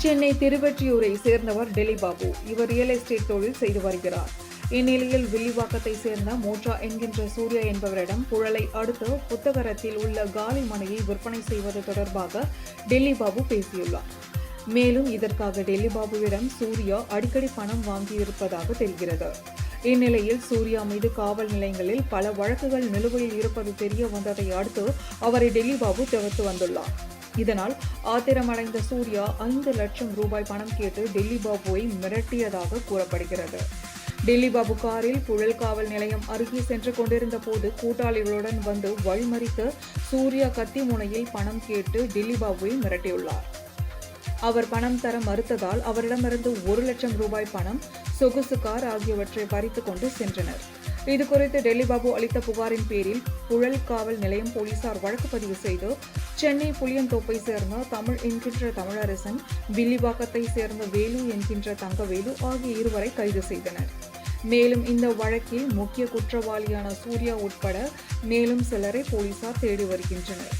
சென்னை திருவெற்றியூரை சேர்ந்தவர் டெல்லி பாபு. இவர் real estate தொழில் செய்து வருகிறார். இந்நிலையில் வில்லிவாக்கத்தை சேர்ந்த மோட்ரா என்கின்ற சூர்யா என்பவரிடம் புழலை அடுத்து புத்தகரத்தில் உள்ள காலி மனையை விற்பனை செய்வது தொடர்பாக டெல்லி பாபு பேசியுள்ளார். மேலும் இதற்காக டெல்லி பாபுவிடம் சூர்யா அடிக்கடி பணம் வாங்கியிருப்பதாக தெரிகிறது. இந்நிலையில் சூர்யா மீது காவல் நிலையங்களில் பல வழக்குகள் நிலுவையில் இருப்பது தெரிய வந்ததை அடுத்து அவரை டெல்லி பாபு தவிர்த்து வந்துள்ளார். இதனால் ஆத்திரமடைந்த சூர்யா 5 லட்சம் ரூபாய் பணம் கேட்டு டெல்லி பாபுவை மிரட்டியதாக கூறப்படுகிறது. டெல்லி பாபு காரில் புழல் காவல் நிலையம் அருகே சென்று கொண்டிருந்த போது கூட்டாளிகளுடன் வந்து வழிமறித்து சூர்யா கத்தி முனையில் பணம் கேட்டு டெல்லி பாபுவை மிரட்டியுள்ளார். அவர் பணம் தர மறுத்ததால் அவரிடமிருந்து 1 லட்சம் ரூபாய் பணம், சொகுசு கார் ஆகியவற்றை பறித்துக் கொண்டு சென்றனர். இதுகுறித்து டெல்லி பாபு அளித்த புகாரின் பேரில் புழல் காவல் நிலையம் போலீசார் வழக்கு பதிவு செய்து சென்னை புளியந்தோப்பை சேர்ந்த தமிழ் என்கின்ற தமிழரசன், வில்லிவாக்கத்தை சேர்ந்த வேலு என்கின்ற தங்கவேலு ஆகிய இருவரை கைது செய்தனர். மேலும் இந்த வழக்கில் முக்கிய குற்றவாளியான சூர்யா உட்பட மேலும் சிலரை போலீசார் தேடி வருகின்றனர்.